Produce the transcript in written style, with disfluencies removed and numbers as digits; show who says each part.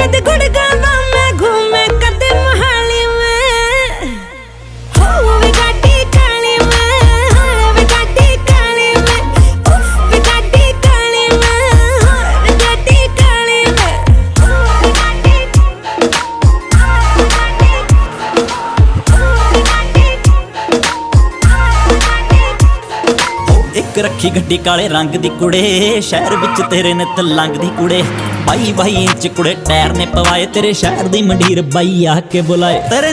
Speaker 1: कद गुड़गावा में घूमे कद मोहाली में हो वे गाड़ी काली में हो वे गाड़ी काली में उफ वे गाड़ी काली में हो वे गाड़ी काली में हो वे गाड़ी
Speaker 2: एक रखी गड्डी काले रंग दी कुड़े शहर विच तेरे नित लंघदी कुड़े 22 इंच कुड़े टायर ने पवाए तेरे शहर दी मंडीर बाई आके बुलाए तेरे